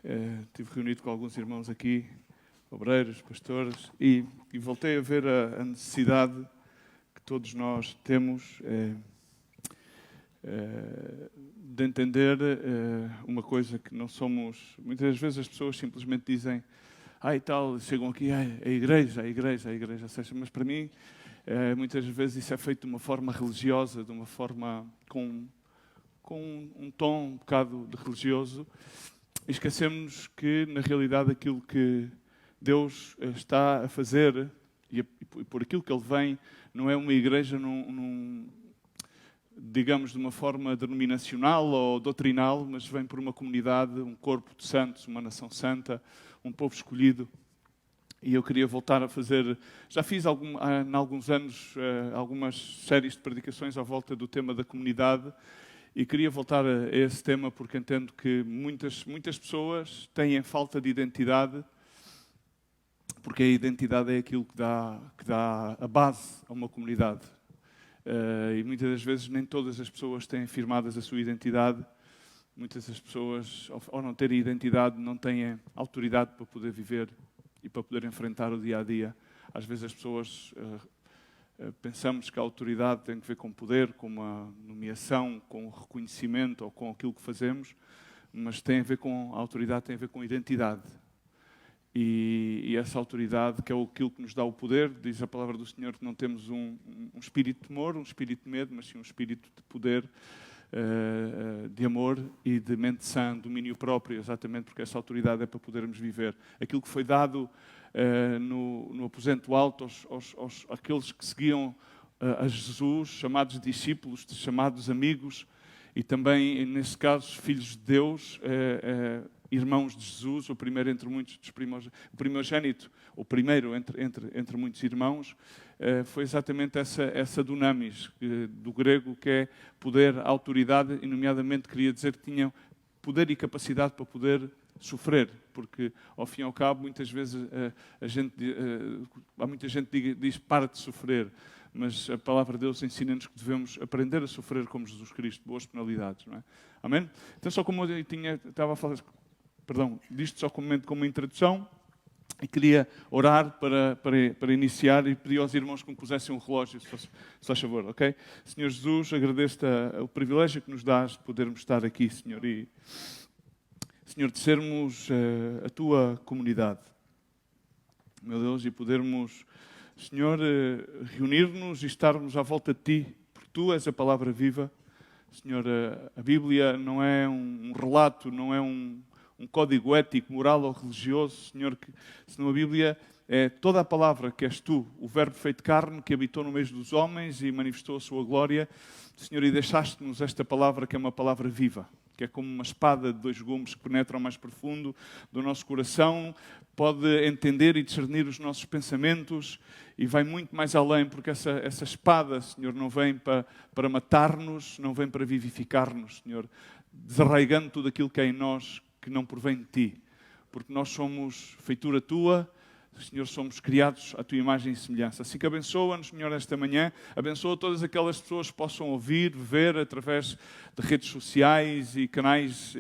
Estive reunido com alguns irmãos aqui, obreiros, pastores, e voltei a ver a necessidade que todos nós temos de entender uma coisa que não somos... Muitas vezes as pessoas simplesmente dizem e tal, chegam aqui, a igreja, ou seja, mas para mim muitas vezes isso é feito de uma forma religiosa, de uma forma com um tom um bocado de religioso. Esquecemos que, na realidade, aquilo que Deus está a fazer e por aquilo que Ele vem, não é uma igreja digamos, de uma forma denominacional ou doutrinal, mas vem por uma comunidade, um corpo de santos, uma nação santa, um povo escolhido. E eu queria voltar a fazer... Já fiz há alguns anos algumas séries de predicações à volta do tema da comunidade, e queria voltar a esse tema porque entendo que muitas pessoas têm falta de identidade, porque a identidade é aquilo que dá a base a uma comunidade. E muitas das vezes nem todas as pessoas têm firmadas a sua identidade. Muitas das pessoas, ao não terem identidade, não têm autoridade para poder viver e para poder enfrentar o dia a dia. Às vezes as pessoas... pensamos que a autoridade tem a ver com poder, com uma nomeação, com reconhecimento ou com aquilo que fazemos, mas a autoridade tem a ver com identidade. E essa autoridade, que é aquilo que nos dá o poder, diz a palavra do Senhor que não temos um espírito de temor, um espírito de medo, mas sim um espírito de poder, de amor e de mente sã, domínio próprio, exatamente porque essa autoridade é para podermos viver. Aquilo que foi dado no aposento alto àqueles que seguiam a Jesus, chamados discípulos, chamados amigos, e também, nesse caso, filhos de Deus, irmãos de Jesus, o primeiro entre muitos o primogênito, o primeiro entre muitos irmãos, foi exatamente essa dunamis, do grego, que é poder, autoridade, e nomeadamente queria dizer que tinham poder e capacidade para poder sofrer, porque ao fim e ao cabo muitas vezes há muita gente que diz para de sofrer, mas a palavra de Deus ensina-nos que devemos aprender a sofrer como Jesus Cristo, boas penalidades, não é? Amém? Então só como eu estava a falar, disto só como uma introdução, e queria orar para iniciar e pedir aos irmãos que me pusessem um relógio, se faz favor, ok? Senhor Jesus, agradeço-te o privilégio que nos dás de podermos estar aqui, Senhor, e Senhor, de sermos a tua comunidade, meu Deus, e podermos, Senhor, reunir-nos e estarmos à volta de ti, porque tu és a palavra viva. Senhor, a Bíblia não é um relato, não é um código ético, moral ou religioso, Senhor, senão a Bíblia é toda a palavra que és tu, o Verbo feito carne, que habitou no meio dos homens e manifestou a sua glória, Senhor, e deixaste-nos esta palavra que é uma palavra viva, que é como uma espada de dois gumes que penetra ao mais profundo do nosso coração, pode entender e discernir os nossos pensamentos e vai muito mais além, porque essa espada, Senhor, não vem para matar-nos, não vem para vivificar-nos, Senhor, desarraigando tudo aquilo que é em nós que não provém de Ti, porque nós somos feitura Tua, Senhor, somos criados à Tua imagem e semelhança. Assim que abençoa-nos, Senhor, esta manhã. Abençoa todas aquelas pessoas que possam ouvir, ver através de redes sociais e canais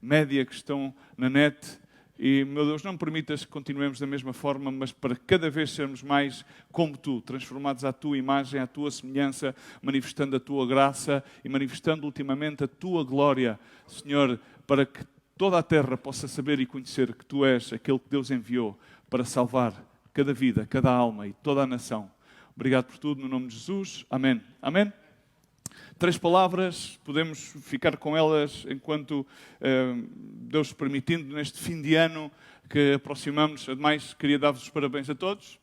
média que estão na net. E, meu Deus, não me permitas que continuemos da mesma forma, mas para cada vez sermos mais como Tu, transformados à Tua imagem, à Tua semelhança, manifestando a Tua graça e manifestando ultimamente a Tua glória, Senhor, para que toda a terra possa saber e conhecer que Tu és aquele que Deus enviou para salvar cada vida, cada alma e toda a nação. Obrigado por tudo, no nome de Jesus. Amém. Amém? 3 palavras, podemos ficar com elas enquanto Deus permitindo, neste fim de ano que aproximamos. Ademais, queria dar-vos os parabéns a todos.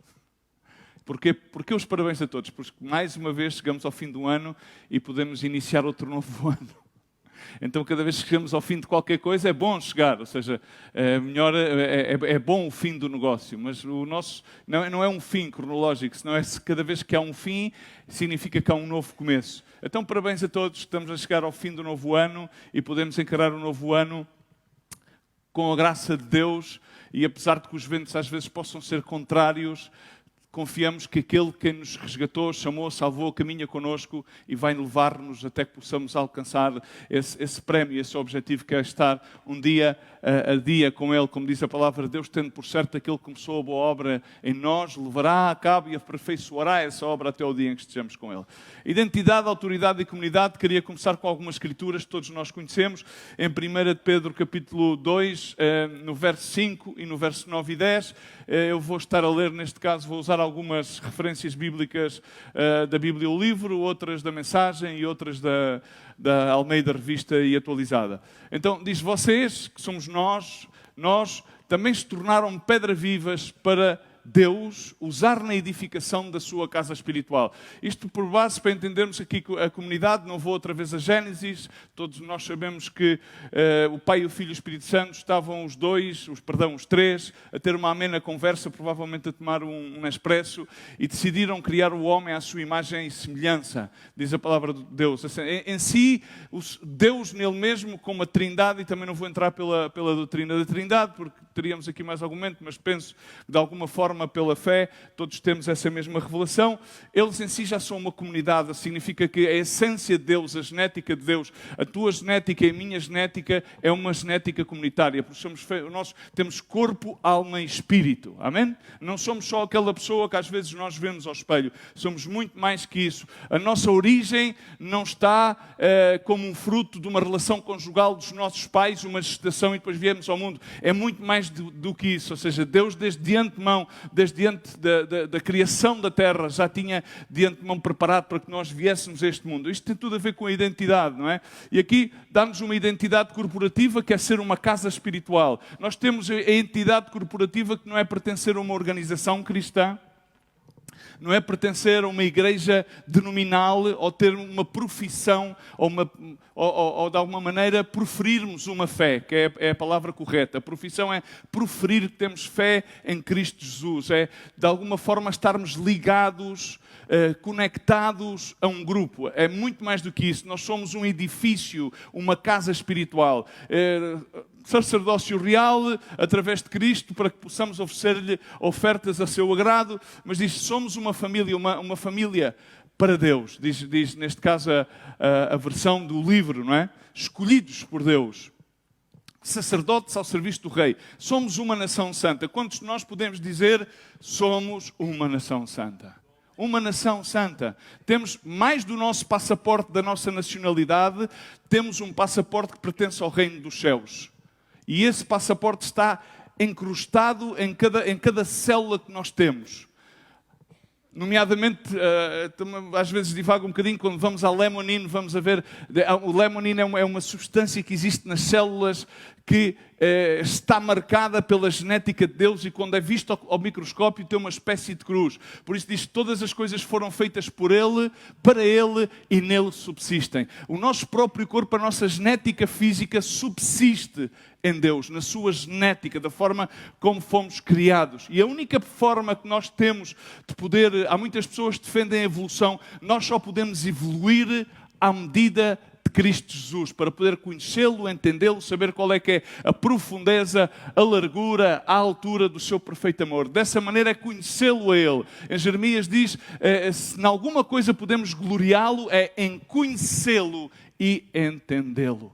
Porquê os parabéns a todos? Porque mais uma vez chegamos ao fim do ano e podemos iniciar outro novo ano. Então, cada vez que chegamos ao fim de qualquer coisa, é bom chegar, ou seja, é bom o fim do negócio, mas o nosso não é um fim cronológico, senão cada vez que há um fim, significa que há um novo começo. Então, parabéns a todos, estamos a chegar ao fim do novo ano e podemos encarar o novo ano com a graça de Deus, e apesar de que os ventos às vezes possam ser contrários, confiamos que aquele que nos resgatou, chamou, salvou, caminha connosco e vai levar-nos até que possamos alcançar esse prémio, esse objetivo que é estar um dia a dia com Ele. Como diz a palavra de Deus, tendo por certo aquele que começou a boa obra em nós, levará a cabo e aperfeiçoará essa obra até o dia em que estejamos com Ele. Identidade, autoridade e comunidade. Queria começar com algumas escrituras que todos nós conhecemos. Em 1 de Pedro, capítulo 2, no verso 5 e no verso 9 e 10, eu vou estar a ler, neste caso, vou usar algumas referências bíblicas da Bíblia o Livro, outras da Mensagem e outras da Almeida Revista e Atualizada. Então, diz: vocês, que somos nós também se tornaram pedra vivas para Deus usar na edificação da sua casa espiritual. Isto por base para entendermos aqui a comunidade. Não vou outra vez a Gênesis. Todos nós sabemos que o Pai, o Filho e o Espírito Santo estavam os três, a ter uma amena conversa, provavelmente a tomar um expresso, e decidiram criar o homem à sua imagem e semelhança, diz a palavra de Deus. Em si, Deus nele mesmo, como a Trindade, e também não vou entrar pela doutrina da Trindade, porque teríamos aqui mais argumento, mas penso que de alguma forma, pela fé, todos temos essa mesma revelação. Eles em si já são uma comunidade. Significa que a essência de Deus, a genética de Deus, a tua genética e a minha genética é uma genética comunitária. Porque nós temos corpo, alma e espírito. Amém? Não somos só aquela pessoa que às vezes nós vemos ao espelho. Somos muito mais que isso. A nossa origem não está como um fruto de uma relação conjugal dos nossos pais, uma gestação e depois viemos ao mundo. É muito mais do que isso. Ou seja, Deus desde de antemão, desde antes da criação da terra, já tinha de antemão preparado para que nós viéssemos a este mundo. Isto tem tudo a ver com a identidade, não é? E aqui dá-nos uma identidade corporativa, que é ser uma casa espiritual. Nós temos a entidade corporativa que não é pertencer a uma organização cristã, não é pertencer a uma igreja denominal ou ter uma profissão ou de alguma maneira proferirmos uma fé, que é a palavra correta. A profissão é proferir que temos fé em Cristo Jesus. É de alguma forma estarmos ligados, conectados a um grupo. É muito mais do que isso. Nós somos um edifício, uma casa espiritual. Sacerdócio real, através de Cristo, para que possamos oferecer-lhe ofertas a seu agrado, mas diz: somos uma família, uma família para Deus. Diz neste caso a versão do livro, não é? Escolhidos por Deus. Sacerdotes ao serviço do Rei. Somos uma nação santa. Quantos de nós podemos dizer somos uma nação santa? Uma nação santa. Temos mais do nosso passaporte, da nossa nacionalidade, temos um passaporte que pertence ao reino dos céus. E esse passaporte está encrustado em cada célula que nós temos. Nomeadamente, às vezes divago um bocadinho, quando vamos ao lemonine, vamos a ver... O lemonine é uma substância que existe nas células que está marcada pela genética de Deus e quando é visto ao microscópio tem uma espécie de cruz. Por isso diz que todas as coisas foram feitas por Ele, para Ele e nele subsistem. O nosso próprio corpo, a nossa genética física subsiste em Deus, na sua genética, da forma como fomos criados. E a única forma que nós temos de poder... Há muitas pessoas que defendem a evolução. Nós só podemos evoluir à medida de Cristo Jesus, para poder conhecê-lo, entendê-lo, saber qual é que é a profundeza, a largura, a altura do seu perfeito amor. Dessa maneira é conhecê-lo a Ele. Em Jeremias diz, se em alguma coisa podemos gloriá-lo, é em conhecê-lo e entendê-lo.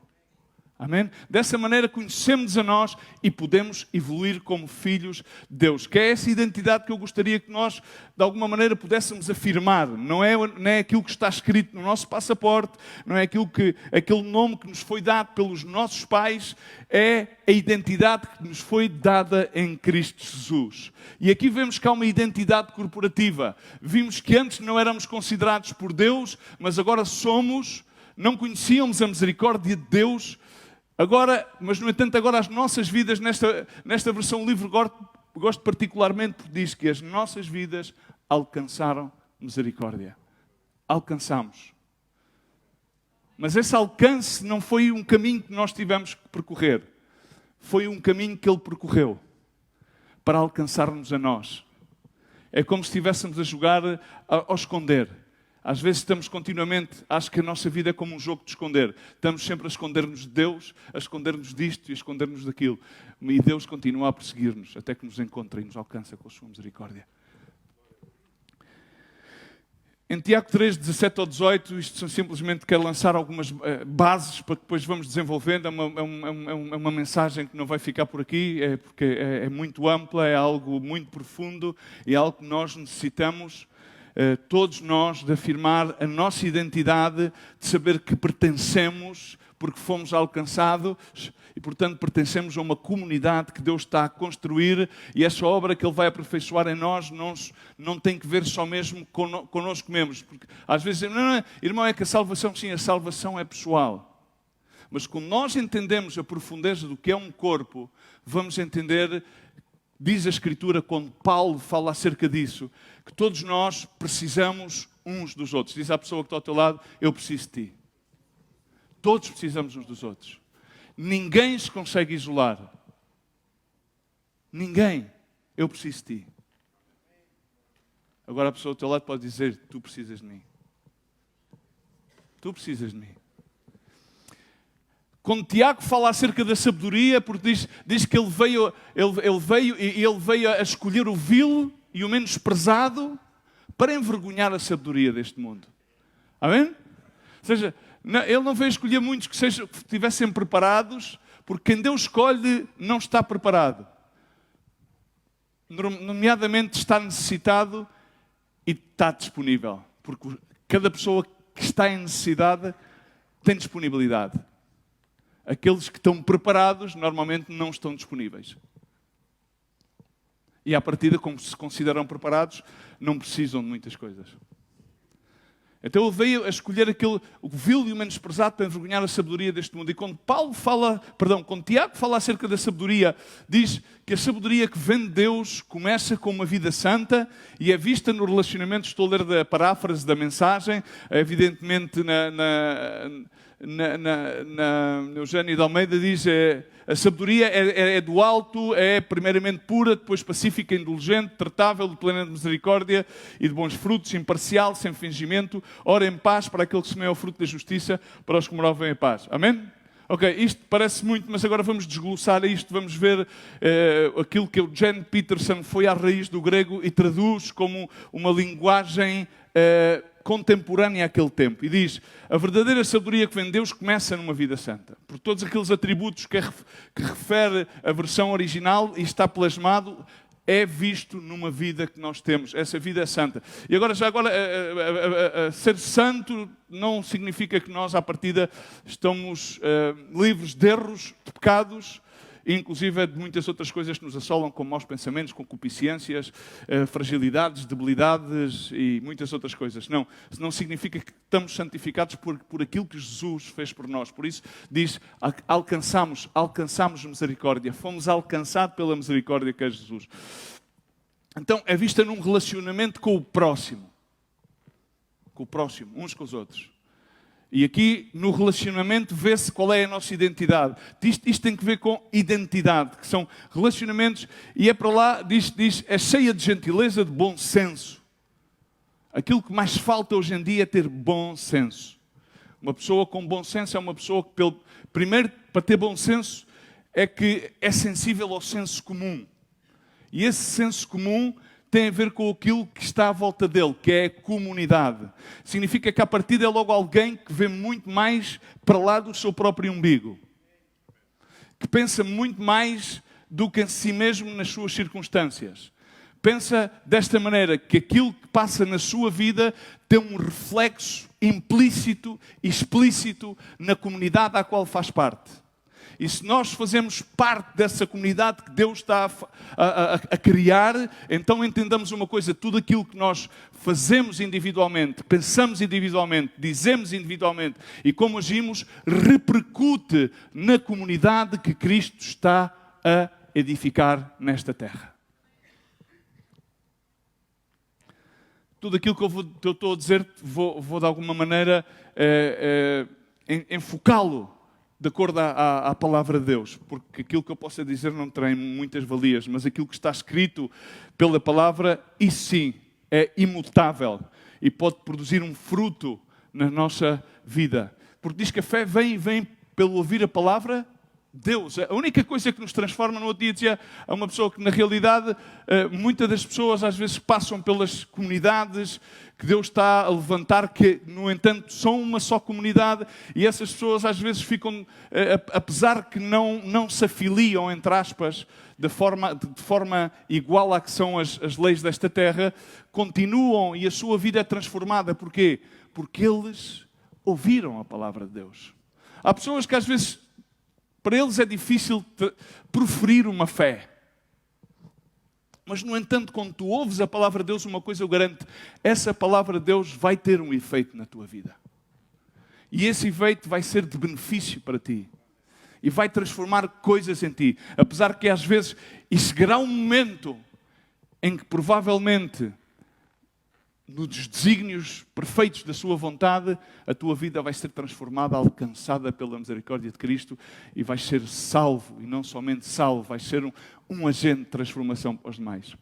Amém? Dessa maneira conhecemos a nós e podemos evoluir como filhos de Deus. Que é essa identidade que eu gostaria que nós, de alguma maneira, pudéssemos afirmar. Não é aquilo que está escrito no nosso passaporte, não é aquele nome que nos foi dado pelos nossos pais, é a identidade que nos foi dada em Cristo Jesus. E aqui vemos que há uma identidade corporativa. Vimos que antes não éramos considerados por Deus, mas agora somos, não conhecíamos a misericórdia de Deus. Mas, no entanto, agora as nossas vidas, nesta versão livre, gosto particularmente porque diz que as nossas vidas alcançaram misericórdia. Alcançamos. Mas esse alcance não foi um caminho que nós tivemos que percorrer. Foi um caminho que Ele percorreu para alcançar-nos a nós. É como se estivéssemos a jogar ao esconder. Às vezes estamos continuamente, acho que a nossa vida é como um jogo de esconder. Estamos sempre a esconder-nos de Deus, a esconder-nos disto e a esconder-nos daquilo. E Deus continua a perseguir-nos até que nos encontre e nos alcança com a sua misericórdia. Em Tiago 3, 17 ao 18, isto simplesmente quero lançar algumas bases para que depois vamos desenvolvendo. É uma mensagem que não vai ficar por aqui, porque é muito ampla, é algo muito profundo e é algo que nós necessitamos, todos nós, de afirmar a nossa identidade, de saber que pertencemos, porque fomos alcançados e, portanto, pertencemos a uma comunidade que Deus está a construir e essa obra que Ele vai aperfeiçoar em nós não tem que ver só mesmo connosco mesmos. Porque às vezes, não, irmão, é que a salvação, sim, a salvação é pessoal. Mas quando nós entendemos a profundeza do que é um corpo, vamos entender, diz a Escritura, quando Paulo fala acerca disso, que todos nós precisamos uns dos outros. Diz à pessoa que está ao teu lado, eu preciso de ti. Todos precisamos uns dos outros. Ninguém se consegue isolar. Ninguém. Eu preciso de ti. Agora a pessoa ao teu lado pode dizer, tu precisas de mim. Tu precisas de mim. Quando Tiago fala acerca da sabedoria, porque diz que ele veio a escolher o vil e o menosprezado para envergonhar a sabedoria deste mundo. Amém? Ou seja, ele não veio escolher muitos que estivessem preparados, porque quem Deus escolhe não está preparado. Nomeadamente está necessitado e está disponível. Porque cada pessoa que está em necessidade tem disponibilidade. Aqueles que estão preparados normalmente não estão disponíveis. E à partida, como se consideram preparados, não precisam de muitas coisas. Então ele veio a escolher o vil e o menosprezado para envergonhar a sabedoria deste mundo. E quando Tiago fala acerca da sabedoria, diz que a sabedoria que vem de Deus começa com uma vida santa e é vista no relacionamento. Estou a ler a paráfrase da mensagem, evidentemente na Eugênio de Almeida diz a sabedoria é do alto, é primeiramente pura, depois pacífica, indulgente, tratável, de plena misericórdia e de bons frutos, imparcial, sem fingimento, ora em paz para aquele que semeia o fruto da justiça, para os que moram em paz. Amém? Ok, isto parece muito, mas agora vamos desglossar isto, vamos ver aquilo que o Eugene Peterson foi à raiz do grego e traduz como uma linguagem contemporânea àquele tempo. E diz, a verdadeira sabedoria que vem de Deus começa numa vida santa. Por todos aqueles atributos que refere a versão original e está plasmado, é visto numa vida que nós temos. Essa vida é santa. E agora, ser santo não significa que nós, à partida, estamos livres de erros, de pecados, inclusive de muitas outras coisas que nos assolam, como maus pensamentos, concupiscências, fragilidades, debilidades e muitas outras coisas. Não, isso não significa que estamos santificados por aquilo que Jesus fez por nós. Por isso diz, alcançamos misericórdia, fomos alcançados pela misericórdia que é Jesus. Então é vista num relacionamento com o próximo, uns com os outros. E aqui, no relacionamento, vê-se qual é a nossa identidade. Isto tem que ver com identidade, que são relacionamentos, e é para lá, diz, é cheia de gentileza, de bom senso. Aquilo que mais falta hoje em dia é ter bom senso. Uma pessoa com bom senso é uma pessoa que, primeiro, para ter bom senso, é que é sensível ao senso comum. E esse senso comum tem a ver com aquilo que está à volta dele, que é a comunidade. Significa que, à partida, é logo alguém que vê muito mais para lá do seu próprio umbigo. Que pensa muito mais do que em si mesmo nas suas circunstâncias. Pensa desta maneira, que aquilo que passa na sua vida tem um reflexo implícito e explícito na comunidade à qual faz parte. E se nós fazemos parte dessa comunidade que Deus está a criar, então entendamos uma coisa, tudo aquilo que nós fazemos individualmente, pensamos individualmente, dizemos individualmente e como agimos, repercute na comunidade que Cristo está a edificar nesta terra. Tudo aquilo que eu estou a dizer, vou de alguma maneira enfocá-lo de acordo à palavra de Deus, porque aquilo que eu possa dizer não tem muitas valias, mas aquilo que está escrito pela palavra, isso sim, é imutável e pode produzir um fruto na nossa vida. Porque diz que a fé vem pelo ouvir a palavra Deus. A única coisa que nos transforma, no outro dia dizia a uma pessoa que na realidade muitas das pessoas às vezes passam pelas comunidades que Deus está a levantar, que no entanto são uma só comunidade, e essas pessoas às vezes ficam, apesar que não se afiliam, entre aspas, de forma igual à que são as leis desta terra, continuam e a sua vida é transformada. Porquê? Porque eles ouviram a palavra de Deus. Há pessoas que às vezes, para eles é difícil proferir uma fé. Mas, no entanto, quando tu ouves a palavra de Deus, uma coisa eu garanto, essa palavra de Deus vai ter um efeito na tua vida. E esse efeito vai ser de benefício para ti. E vai transformar coisas em ti. Apesar que às vezes, e chegará um momento em que provavelmente, nos desígnios perfeitos da sua vontade, a tua vida vai ser transformada, alcançada pela misericórdia de Cristo, e vais ser salvo, e não somente salvo, vais ser um agente de transformação para os demais.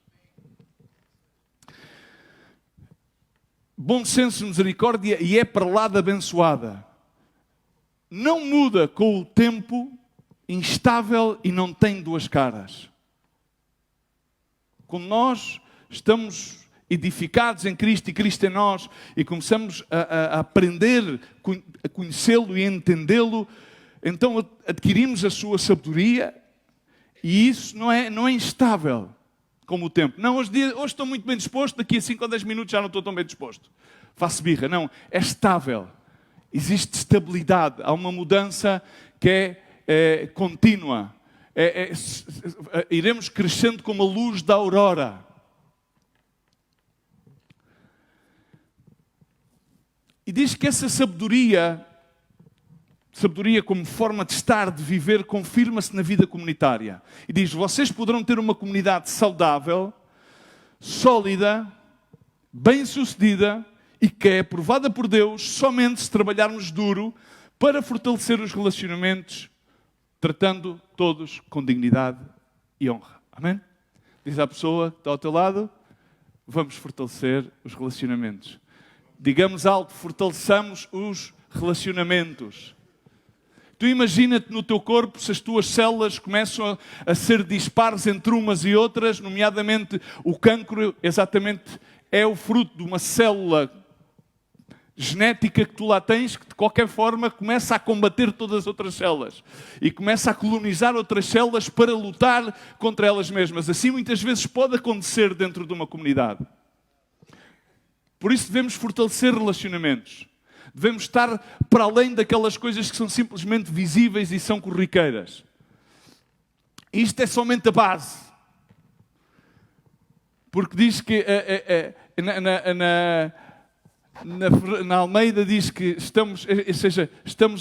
Bom senso, misericórdia, e é para lá de abençoada. Não muda com o tempo, instável e não tem duas caras. Quando nós estamos edificados em Cristo e Cristo em nós, e começamos a aprender, a conhecê-lo e a entendê-lo, então adquirimos a sua sabedoria, e isso não é instável como o tempo. Não, hoje estou muito bem disposto, daqui a 5 ou 10 minutos já não estou tão bem disposto. Faço birra. Não, é estável. Existe estabilidade. Há uma mudança que é contínua. Iremos crescendo como a luz da aurora. E diz que essa sabedoria como forma de estar, de viver, confirma-se na vida comunitária. E diz, vocês poderão ter uma comunidade saudável, sólida, bem-sucedida e que é aprovada por Deus somente se trabalharmos duro para fortalecer os relacionamentos, tratando todos com dignidade e honra. Amém? Diz à pessoa que está ao teu lado, vamos fortalecer os relacionamentos. Digamos algo, fortaleçamos os relacionamentos. Tu imagina-te no teu corpo, se as tuas células começam a ser dispares entre umas e outras, nomeadamente o cancro, exatamente é o fruto de uma célula genética que tu lá tens, que de qualquer forma começa a combater todas as outras células e começa a colonizar outras células para lutar contra elas mesmas. Assim muitas vezes pode acontecer dentro de uma comunidade. Por isso devemos fortalecer relacionamentos. Devemos estar para além daquelas coisas que são simplesmente visíveis e são corriqueiras. Isto é somente a base. Porque diz que na Almeida diz que estamos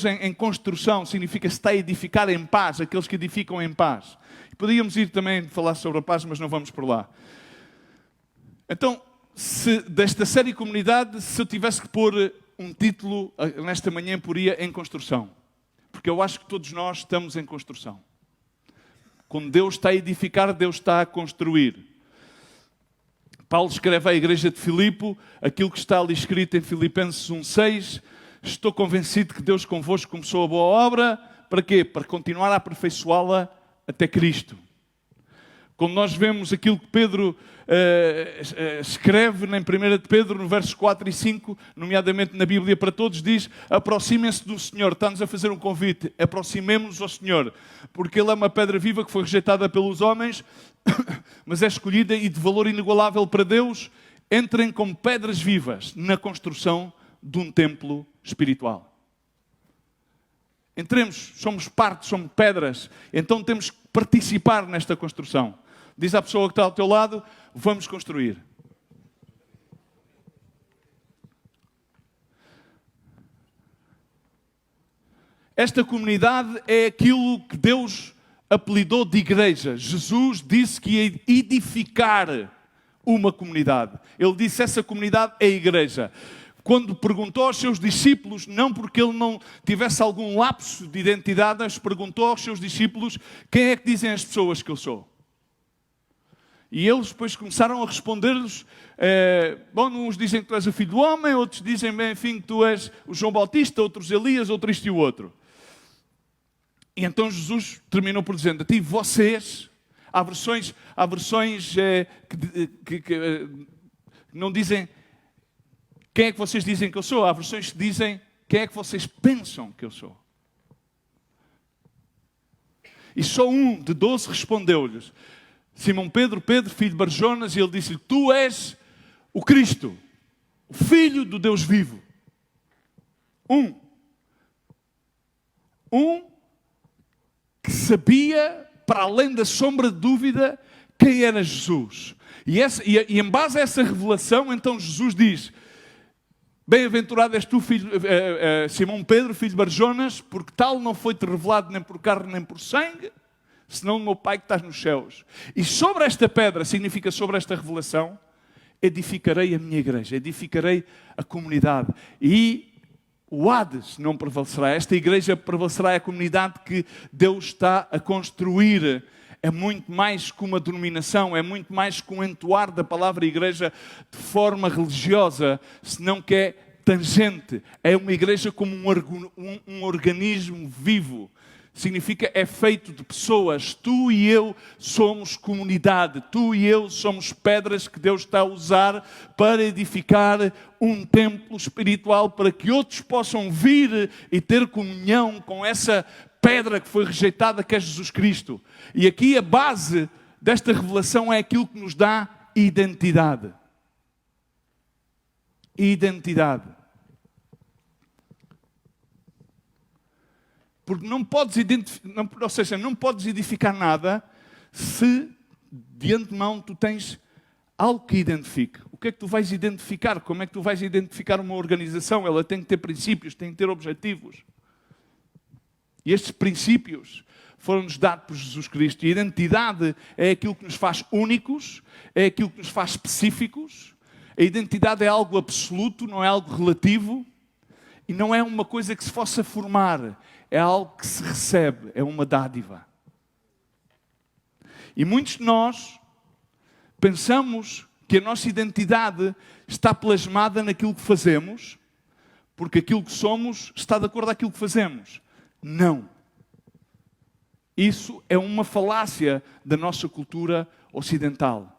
em construção, significa se está a edificar em paz, aqueles que edificam em paz. Podíamos ir também falar sobre a paz, mas não vamos por lá. Então, desta série Comunidade, se eu tivesse que pôr um título, nesta manhã poria em construção. Porque eu acho que todos nós estamos em construção. Quando Deus está a edificar, Deus está a construir. Paulo escreve à igreja de Filipe aquilo que está ali escrito em Filipenses 1,6. Estou convencido que Deus convosco começou a boa obra. Para quê? Para continuar a aperfeiçoá-la até Cristo. Quando nós vemos aquilo que Pedro escreve em 1 de Pedro, no versos 4 e 5, nomeadamente na Bíblia para Todos, diz: aproximem-se do Senhor. Está-nos a fazer um convite. Aproximemo-nos ao Senhor. Porque Ele é uma pedra viva que foi rejeitada pelos homens, mas é escolhida e de valor inigualável para Deus. Entrem como pedras vivas na construção de um templo espiritual. Entremos, somos parte, somos pedras. Então temos que participar nesta construção. Diz à pessoa que está ao teu lado, vamos construir. Esta comunidade é aquilo que Deus apelidou de igreja. Jesus disse que ia edificar uma comunidade. Ele disse essa comunidade é a igreja. Quando perguntou aos seus discípulos, não porque ele não tivesse algum lapso de identidade, mas perguntou aos seus discípulos, quem é que dizem as pessoas que eu sou? E eles depois começaram a responder-lhes, uns dizem que tu és o filho do homem, outros dizem, bem, enfim, que tu és o João Bautista, outros Elias, outro isto e o outro. E então Jesus terminou por dizer: a ti, vocês, há versões que não dizem quem é que vocês dizem que eu sou, há versões que dizem quem é que vocês pensam que eu sou. E só um de 12 respondeu-lhes: Simão Pedro, filho de Barjonas, e ele disse-lhe: tu és o Cristo, o Filho do Deus vivo. Um que sabia, para além da sombra de dúvida, quem era Jesus. E em base a essa revelação, então Jesus diz: bem-aventurado és tu, Simão Pedro, filho de Barjonas, porque tal não foi-te revelado nem por carne nem por sangue, senão o meu Pai que estás nos céus. E sobre esta pedra, significa sobre esta revelação, edificarei a minha igreja, edificarei a comunidade. E o Hades não prevalecerá. Esta igreja prevalecerá, é a comunidade que Deus está a construir. É muito mais que uma denominação, é muito mais que um entoar da palavra igreja de forma religiosa, senão que é tangente. É uma igreja como um organismo vivo. Significa, é feito de pessoas. Tu e eu somos comunidade. Tu e eu somos pedras que Deus está a usar para edificar um templo espiritual, para que outros possam vir e ter comunhão com essa pedra que foi rejeitada, que é Jesus Cristo. E aqui a base desta revelação é aquilo que nos dá identidade. Identidade. Porque não podes não podes edificar nada se de antemão tu tens algo que identifique. O que é que tu vais identificar? Como é que tu vais identificar uma organização? Ela tem que ter princípios, tem que ter objetivos. E estes princípios foram-nos dados por Jesus Cristo. E a identidade é aquilo que nos faz únicos, é aquilo que nos faz específicos. A identidade é algo absoluto, não é algo relativo. E não é uma coisa que se possa formar. É algo que se recebe, é uma dádiva. E muitos de nós pensamos que a nossa identidade está plasmada naquilo que fazemos, porque aquilo que somos está de acordo com aquilo que fazemos. Não. Isso é uma falácia da nossa cultura ocidental.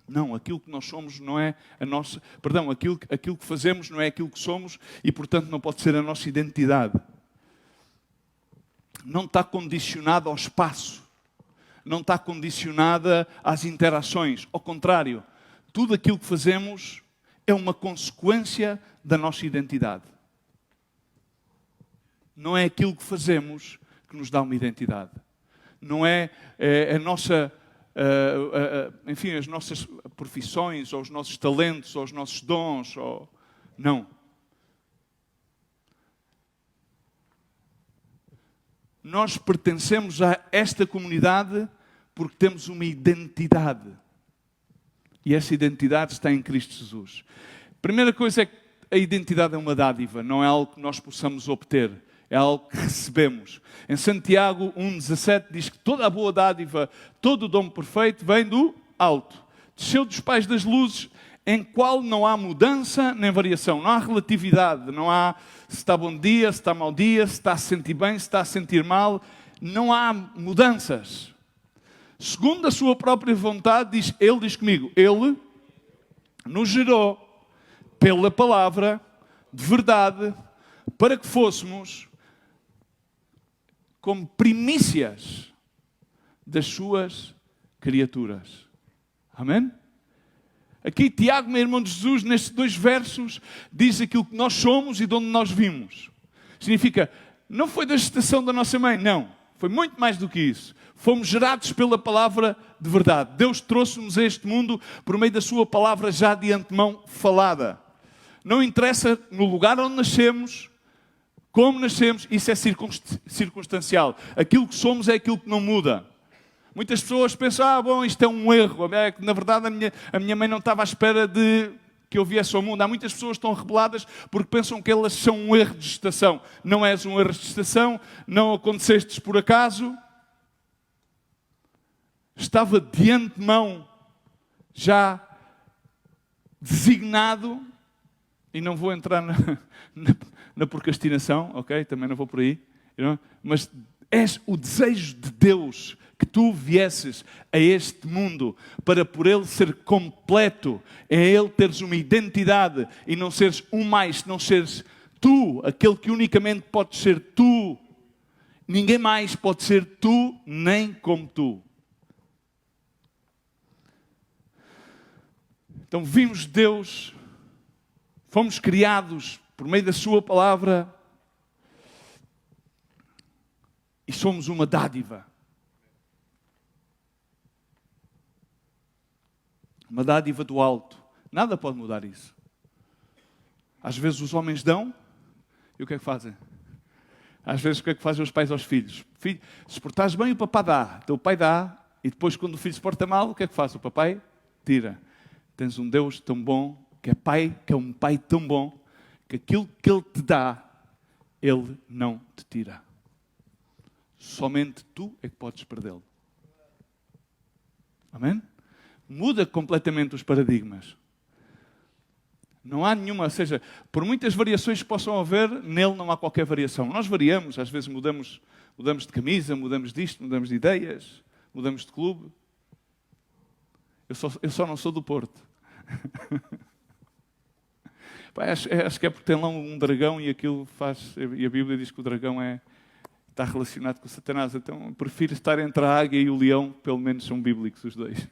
Não, aquilo que nós somos não é a nossa... Perdão, aquilo que fazemos não é aquilo que somos e, portanto, não pode ser a nossa identidade. Não está condicionada ao espaço. Não está condicionada às interações. Ao contrário, tudo aquilo que fazemos é uma consequência da nossa identidade. Não é aquilo que fazemos que nos dá uma identidade. Não é a nossa... enfim, as nossas profissões, ou os nossos talentos, ou os nossos dons, ou... Não. Nós pertencemos a esta comunidade porque temos uma identidade. E essa identidade está em Cristo Jesus. A primeira coisa é que a identidade é uma dádiva, não é algo que nós possamos obter. É algo que recebemos. Em Santiago 1,17 diz que toda a boa dádiva, todo o dom perfeito vem do alto. Desceu dos pais das luzes, em qual não há mudança nem variação. Não há relatividade. Não há se está bom dia, se está mau dia, se está a sentir bem, se está a sentir mal. Não há mudanças. Segundo a sua própria vontade, ele diz comigo, ele nos gerou pela palavra de verdade para que fôssemos como primícias das suas criaturas. Amém? Aqui Tiago, meu irmão de Jesus, nestes 2 versos, diz aquilo que nós somos e de onde nós vimos. Significa, não foi da gestação da nossa mãe, não. Foi muito mais do que isso. Fomos gerados pela palavra de verdade. Deus trouxe-nos a este mundo por meio da sua palavra já de antemão falada. Não interessa no lugar onde nascemos, como nascemos, isso é circunstancial. Aquilo que somos é aquilo que não muda. Muitas pessoas pensam, bom, isto é um erro. É que, na verdade, a minha mãe não estava à espera de que eu viesse ao mundo. Há muitas pessoas que estão rebeladas porque pensam que elas são um erro de gestação. Não és um erro de gestação, não acontecestes por acaso. Estava de antemão já designado, e não vou entrar na procrastinação, ok? Também não vou por aí. Mas és o desejo de Deus que tu viesses a este mundo para por Ele ser completo, é Ele teres uma identidade e não seres um mais, não seres tu, aquele que unicamente pode ser tu. Ninguém mais pode ser tu, nem como tu. Então vimos Deus, fomos criados por meio da sua palavra e somos uma dádiva. Uma dádiva do alto. Nada pode mudar isso. Às vezes os homens dão e o que é que fazem? Às vezes o que é que fazem os pais aos filhos? Filho, se portares bem o papai dá. Então o pai dá e depois quando o filho se porta mal, o que é que faz? O papai tira. Tens um Deus tão bom, que é pai, que é um pai tão bom, que aquilo que Ele te dá, Ele não te tira. Somente tu é que podes perdê-lo. Amém? Muda completamente os paradigmas. Não há nenhuma, ou seja, por muitas variações que possam haver, nele não há qualquer variação. Nós variamos, às vezes mudamos de camisa, mudamos disto, mudamos de ideias, mudamos de clube. Eu só não sou do Porto. Pai, acho que é porque tem lá um dragão e aquilo faz... E a Bíblia diz que o dragão está relacionado com o Satanás. Então eu prefiro estar entre a águia e o leão, pelo menos são bíblicos os dois.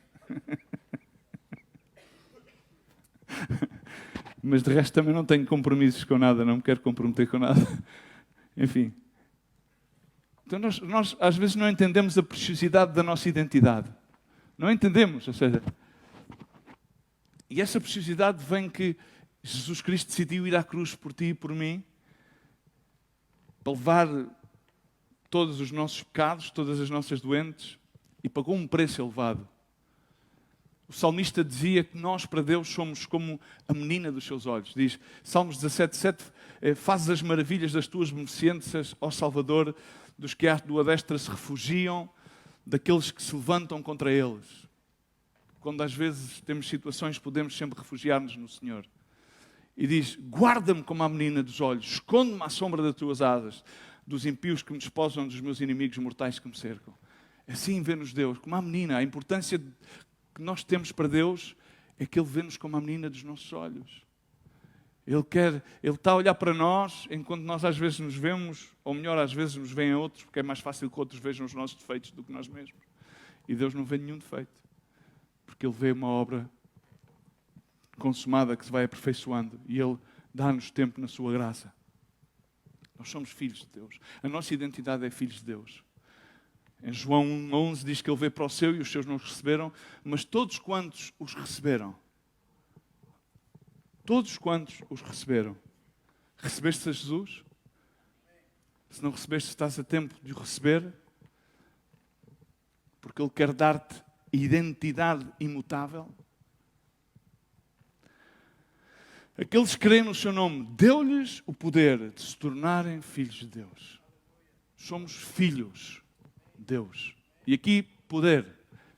Mas de resto também não tenho compromissos com nada, não me quero comprometer com nada. Enfim. Então nós às vezes não entendemos a preciosidade da nossa identidade. Não entendemos, ou seja... E essa preciosidade vem que Jesus Cristo decidiu ir à cruz por ti e por mim, para levar todos os nossos pecados, todas as nossas doentes, e pagou um preço elevado. O salmista dizia que nós para Deus somos como a menina dos seus olhos. Diz, Salmos 17:7, fazes as maravilhas das tuas beneficências, ó Salvador, dos que à tua destra se refugiam, daqueles que se levantam contra eles. Quando às vezes temos situações, podemos sempre refugiar-nos no Senhor. E diz, guarda-me como a menina dos olhos, esconde-me à sombra das tuas asas, dos impíos que me desposam, dos meus inimigos mortais que me cercam. Assim vê-nos Deus, como a menina. A importância que nós temos para Deus é que Ele vê-nos como a menina dos nossos olhos. Ele está a olhar para nós, enquanto nós às vezes nos vemos, ou melhor, às vezes nos veem outros, porque é mais fácil que outros vejam os nossos defeitos do que nós mesmos. E Deus não vê nenhum defeito, porque Ele vê uma obra consumada que se vai aperfeiçoando e Ele dá-nos tempo na sua graça. Nós somos filhos de Deus. A nossa identidade é filhos de Deus. Em João 1:11 diz que Ele veio para o seu e os seus não os receberam, mas todos quantos os receberam, recebeste a Jesus? Se não recebeste, estás a tempo de o receber, porque Ele quer dar-te identidade imutável. Aqueles que creem no seu nome, deu-lhes o poder de se tornarem filhos de Deus. Somos filhos de Deus. E aqui, poder.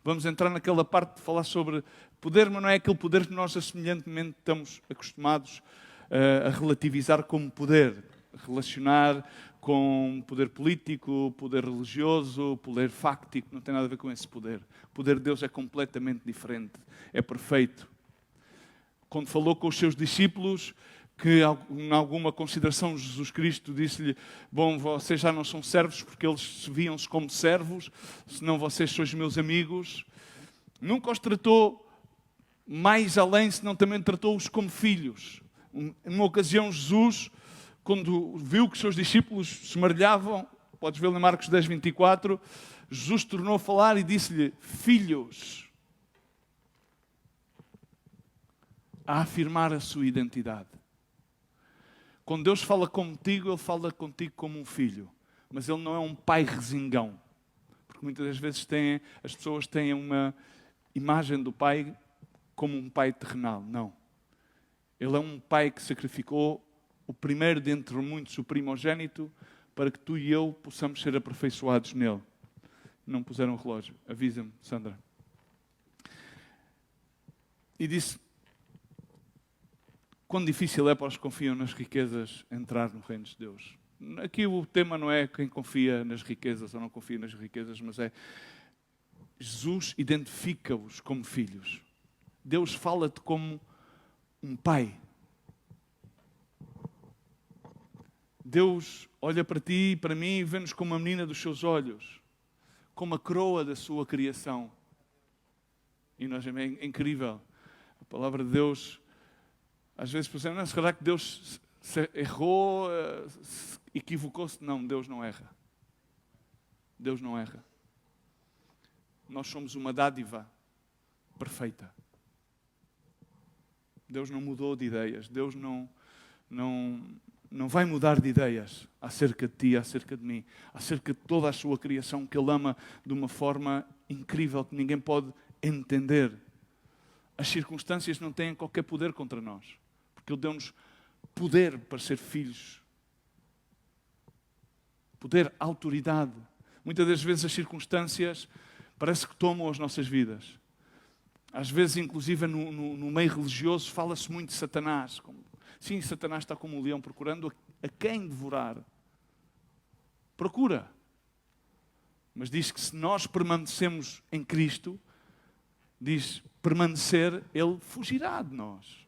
Vamos entrar naquela parte de falar sobre poder, mas não é aquele poder que nós, semelhantemente, estamos acostumados a relativizar como poder. Relacionar com poder político, poder religioso, poder fáctico. Não tem nada a ver com esse poder. O poder de Deus é completamente diferente. É perfeito. Quando falou com os seus discípulos, que em alguma consideração Jesus Cristo disse-lhe, bom, vocês já não são servos porque eles viam-se como servos, senão vocês sois meus amigos. Nunca os tratou mais além, senão também tratou-os como filhos. Numa ocasião, Jesus, quando viu que os seus discípulos se maralhavam, podes ver em Marcos 10:24, Jesus tornou a falar e disse-lhe, filhos, a afirmar a sua identidade. Quando Deus fala contigo, Ele fala contigo como um filho. Mas Ele não é um pai resingão. Porque muitas das vezes as pessoas têm uma imagem do pai como um pai terrenal. Não. Ele é um pai que sacrificou o primeiro dentre muitos, o primogênito, para que tu e eu possamos ser aperfeiçoados nele. Não puseram o relógio. Avisa-me, Sandra. E disse, quão difícil é para os que confiam nas riquezas entrar no reino de Deus. Aqui o tema não é quem confia nas riquezas ou não confia nas riquezas, mas é Jesus identifica-os como filhos. Deus fala-te como um pai. Deus olha para ti e para mim e vê-nos como a menina dos seus olhos, como a coroa da sua criação. E nós, é incrível. A palavra de Deus, às vezes pensamos, não, será que Deus se errou, se equivocou-se? Não, Deus não erra. Deus não erra. Nós somos uma dádiva perfeita. Deus não mudou de ideias. Deus não vai mudar de ideias acerca de ti, acerca de mim, acerca de toda a sua criação que Ele ama de uma forma incrível que ninguém pode entender. As circunstâncias não têm qualquer poder contra nós, porque Ele deu-nos poder para ser filhos. Poder, autoridade. Muitas das vezes as circunstâncias parece que tomam as nossas vidas. Às vezes, inclusive, no meio religioso, fala-se muito de Satanás. Sim, Satanás está como um leão procurando a quem devorar. Procura. Mas diz que se nós permanecemos em Cristo, diz permanecer, Ele fugirá de nós.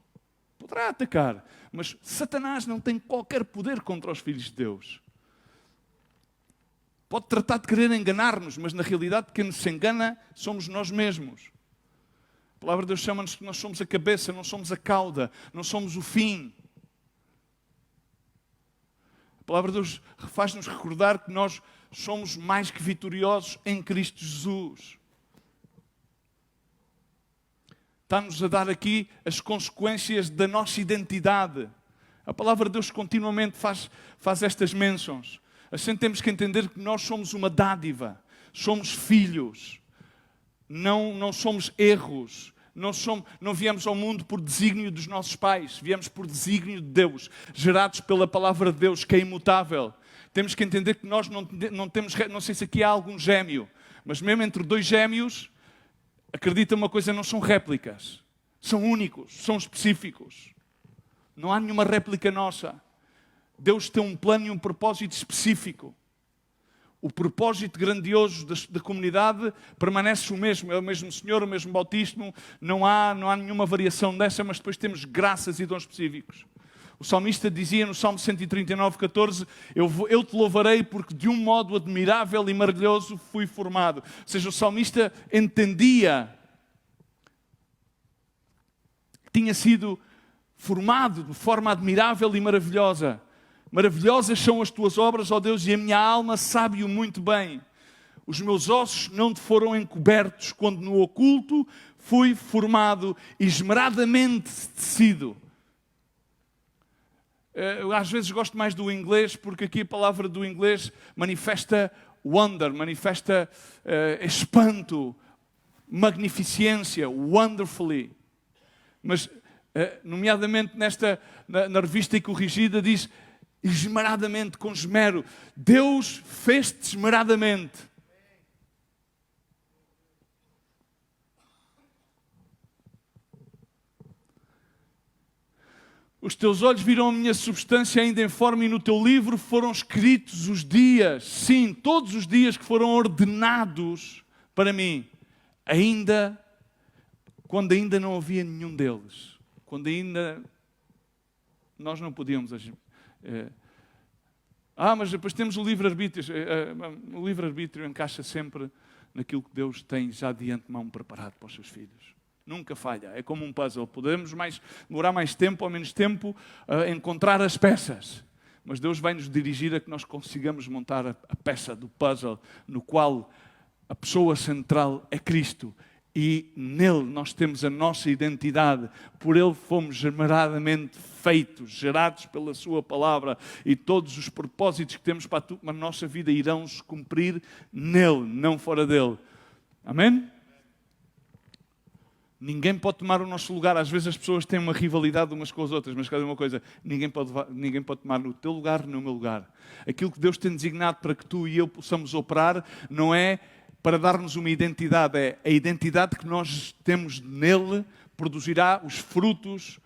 Poderá atacar, mas Satanás não tem qualquer poder contra os filhos de Deus. Pode tratar de querer enganar-nos, mas na realidade quem nos engana somos nós mesmos. A palavra de Deus chama-nos que nós somos a cabeça, não somos a cauda, não somos o fim. A palavra de Deus faz-nos recordar que nós somos mais que vitoriosos em Cristo Jesus. Está-nos a dar aqui as consequências da nossa identidade. A palavra de Deus continuamente faz estas menções. Assim temos que entender que nós somos uma dádiva, somos filhos, não somos erros, não viemos ao mundo por desígnio dos nossos pais, viemos por desígnio de Deus, gerados pela palavra de Deus, que é imutável. Temos que entender que nós não temos, não sei se aqui há algum gêmeo, mas mesmo entre dois gêmeos, acredita uma coisa, não são réplicas, são únicos, são específicos. Não há nenhuma réplica nossa. Deus tem um plano e um propósito específico. O propósito grandioso da comunidade permanece o mesmo. É o mesmo Senhor, o mesmo bautismo. Não há nenhuma variação dessa, mas depois temos graças e dons específicos. O salmista dizia no Salmo 139:14, eu te louvarei porque de um modo admirável e maravilhoso fui formado. Ou seja, o salmista entendia que tinha sido formado de forma admirável e maravilhosa. Maravilhosas são as tuas obras, ó Deus, e a minha alma sabe-o muito bem. Os meus ossos não te foram encobertos quando no oculto fui formado, esmeradamente tecido. Eu às vezes gosto mais do inglês, porque aqui a palavra do inglês manifesta wonder, manifesta espanto, magnificência, wonderfully. Mas, nomeadamente na revista e corrigida, diz esmeradamente, com esmero. Deus fez-te esmeradamente. Os teus olhos viram a minha substância ainda em forma e no teu livro foram escritos os dias, sim, todos os dias que foram ordenados para mim, quando ainda não havia nenhum deles, quando ainda nós não podíamos agir. Mas depois temos o livre-arbítrio. O livre-arbítrio encaixa sempre naquilo que Deus tem já de antemão preparado para os seus filhos. Nunca falha. É como um puzzle. Podemos demorar mais tempo ou menos tempo a encontrar as peças. Mas Deus vai nos dirigir a que nós consigamos montar a peça do puzzle no qual a pessoa central é Cristo. E nele nós temos a nossa identidade. Por ele fomos esmeradamente feitos, gerados pela sua palavra. E todos os propósitos que temos para a nossa vida irão se cumprir nele, não fora dele. Amém? Ninguém pode tomar o nosso lugar. Às vezes as pessoas têm uma rivalidade umas com as outras, mas cada uma coisa, ninguém pode tomar no teu lugar, no meu lugar. Aquilo que Deus tem designado para que tu e eu possamos operar não é para dar-nos uma identidade, é a identidade que nós temos nele, produzirá os frutos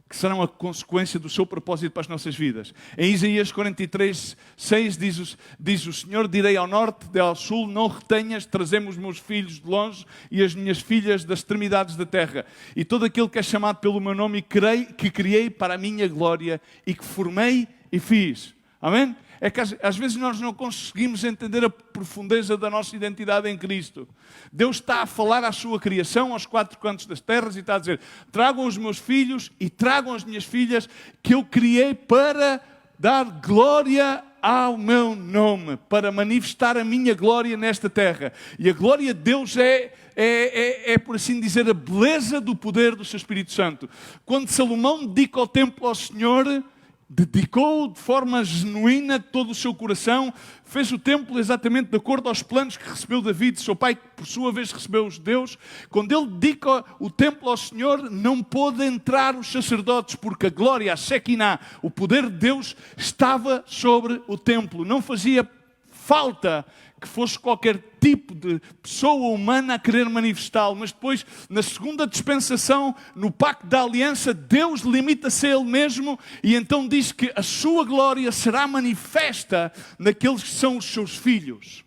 que serão a consequência do seu propósito para as nossas vidas. Em Isaías 43:6 diz o Senhor: direi ao norte e ao sul, não retenhas, trazemos os meus filhos de longe e as minhas filhas das extremidades da terra. E todo aquele que é chamado pelo meu nome, que criei para a minha glória e que formei e fiz. Amém? É que às vezes nós não conseguimos entender a profundeza da nossa identidade em Cristo. Deus está a falar à sua criação, aos quatro cantos das terras, e está a dizer: tragam os meus filhos e tragam as minhas filhas que eu criei para dar glória ao meu nome, para manifestar a minha glória nesta terra. E a glória de Deus é, por assim dizer, a beleza do poder do seu Espírito Santo. Quando Salomão dedica o templo ao Senhor, dedicou de forma genuína todo o seu coração, fez o templo exatamente de acordo aos planos que recebeu David, seu pai, que por sua vez recebeu os judeus. Quando ele dedica o templo ao Senhor, não pôde entrar os sacerdotes, porque a glória, a Shekinah, o poder de Deus, estava sobre o templo. Não fazia falta que fosse qualquer tipo de pessoa humana a querer manifestá-lo, mas depois, na segunda dispensação, no pacto da aliança, Deus limita-se a Ele mesmo e então diz que a sua glória será manifesta naqueles que são os seus filhos.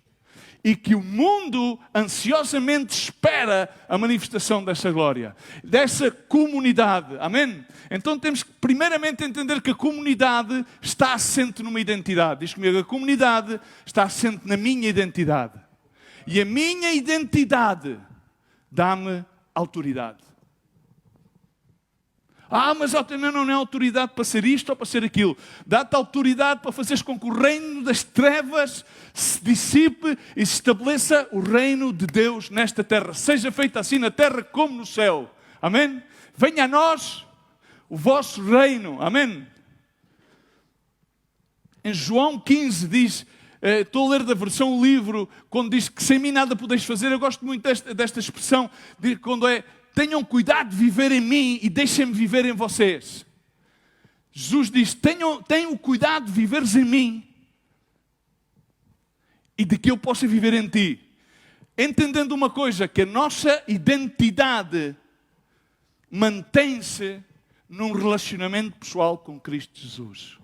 E que o mundo ansiosamente espera a manifestação dessa glória, dessa comunidade. Amém? Então temos que primeiramente entender que a comunidade está assente numa identidade. Diz comigo: a comunidade está assente na minha identidade. E a minha identidade dá-me autoridade. Mas não é autoridade para ser isto ou para ser aquilo. Dá-te autoridade para fazeres com que o reino das trevas se dissipe e se estabeleça o reino de Deus nesta terra. Seja feito assim na terra como no céu. Amém? Venha a nós o vosso reino. Amém? Em João 15 diz, estou a ler da versão livro, quando diz que sem mim nada podeis fazer. Eu gosto muito desta expressão, de quando é: tenham cuidado de viver em mim e deixem-me viver em vocês. Jesus diz: tenham cuidado de viveres em mim e de que eu possa viver em ti. Entendendo uma coisa, que a nossa identidade mantém-se num relacionamento pessoal com Cristo Jesus.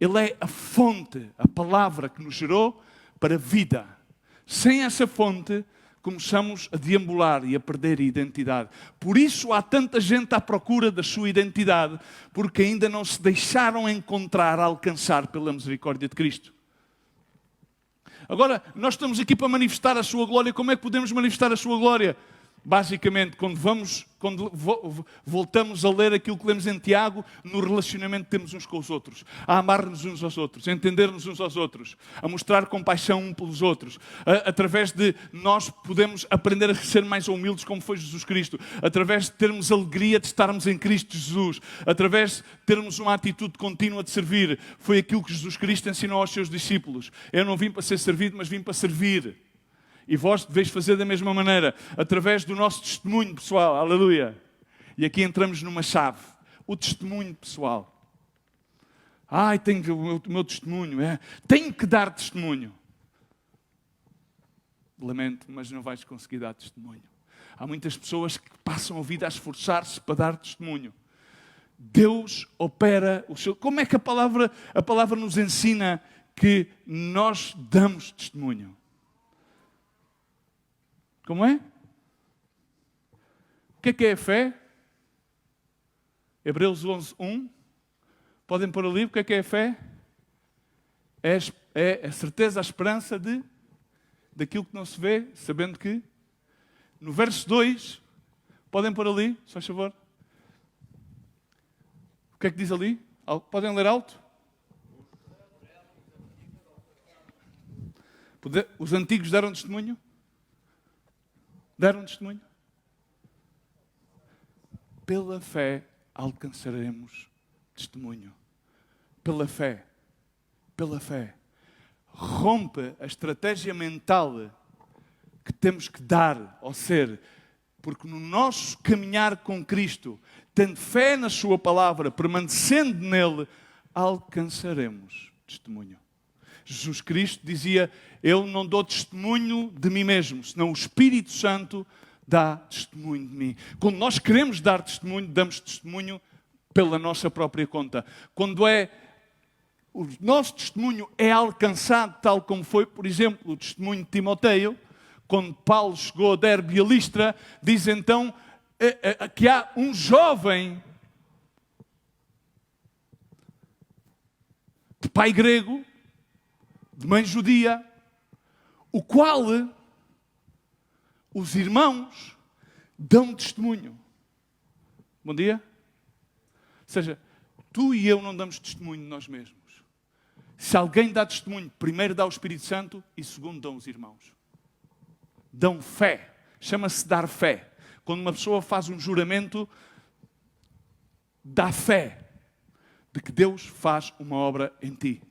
Ele é a fonte, a palavra que nos gerou para a vida. Sem essa fonte, começamos a deambular e a perder a identidade. Por isso há tanta gente à procura da sua identidade, porque ainda não se deixaram encontrar, alcançar pela misericórdia de Cristo. Agora, nós estamos aqui para manifestar a sua glória. Como é que podemos manifestar a sua glória? Basicamente, quando voltamos a ler aquilo que lemos em Tiago, no relacionamento que temos uns com os outros, a amar-nos uns aos outros, a entender-nos uns aos outros, a mostrar compaixão uns pelos outros, através de nós podemos aprender a ser mais humildes como foi Jesus Cristo, através de termos alegria de estarmos em Cristo Jesus, através de termos uma atitude contínua de servir. Foi aquilo que Jesus Cristo ensinou aos seus discípulos. Eu não vim para ser servido, mas vim para servir. E vós deveis fazer da mesma maneira, através do nosso testemunho pessoal. Aleluia! E aqui entramos numa chave. O testemunho pessoal. Tenho o meu testemunho. Tenho que dar testemunho. Lamento, mas não vais conseguir dar testemunho. Há muitas pessoas que passam a vida a esforçar-se para dar testemunho. Deus opera o seu... Como é que a palavra nos ensina que nós damos testemunho? Como é? O que é a fé? Hebreus 11:1. Podem pôr ali o que é a fé? É a certeza, a esperança daquilo que não se vê, sabendo que... No verso 2, podem pôr ali, se faz favor. O que é que diz ali? Podem ler alto? Os antigos deram testemunho? Deram testemunho? Pela fé alcançaremos testemunho. Pela fé. Pela fé. Rompe a estratégia mental que temos que dar ao ser, porque no nosso caminhar com Cristo, tendo fé na sua palavra, permanecendo nele, alcançaremos testemunho. Jesus Cristo dizia: eu não dou testemunho de mim mesmo, senão o Espírito Santo dá testemunho de mim. Quando nós queremos dar testemunho, damos testemunho pela nossa própria conta. Quando o nosso testemunho é alcançado, tal como foi, por exemplo, o testemunho de Timóteo, quando Paulo chegou a Derbe e a Listra, diz então que há um jovem de pai grego, de mãe judia, o qual os irmãos dão testemunho. Bom dia. Ou seja, tu e eu não damos testemunho de nós mesmos. Se alguém dá testemunho, primeiro dá o Espírito Santo e segundo dão os irmãos. Dão fé. Chama-se dar fé. Quando uma pessoa faz um juramento, dá fé de que Deus faz uma obra em ti.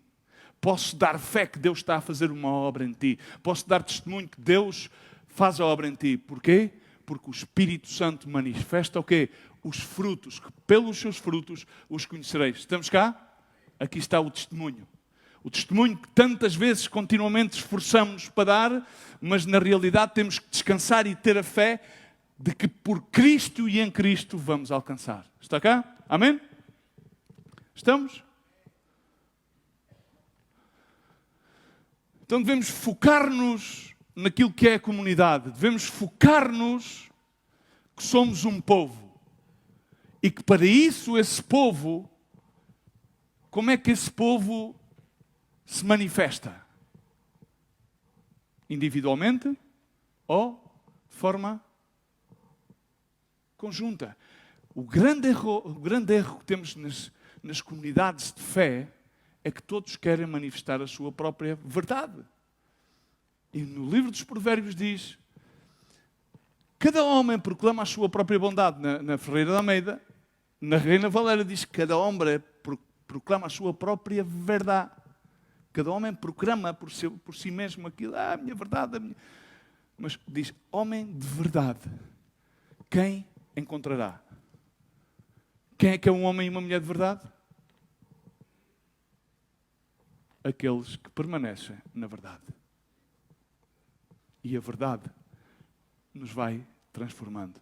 Posso dar fé que Deus está a fazer uma obra em ti. Posso dar testemunho que Deus faz a obra em ti. Porquê? Porque o Espírito Santo manifesta o quê? Os frutos, que pelos seus frutos os conhecereis. Estamos cá? Aqui está o testemunho. O testemunho que tantas vezes continuamente esforçamos para dar, mas na realidade temos que descansar e ter a fé de que por Cristo e em Cristo vamos alcançar. Está cá? Amém? Estamos? Então devemos focar-nos naquilo que é a comunidade. Devemos focar-nos que somos um povo. E que para isso esse povo, como é que esse povo se manifesta? Individualmente ou de forma conjunta. O grande erro que temos nas comunidades de fé é que todos querem manifestar a sua própria verdade. E no livro dos Provérbios diz: cada homem proclama a sua própria bondade. Na Ferreira da Almeida, na Reina Valera diz que cada homem proclama a sua própria verdade. Cada homem proclama por si mesmo aquilo, a minha verdade, a minha... Mas diz, homem de verdade, quem encontrará? Quem é que é um homem e uma mulher de verdade? Aqueles que permanecem na verdade. E a verdade nos vai transformando.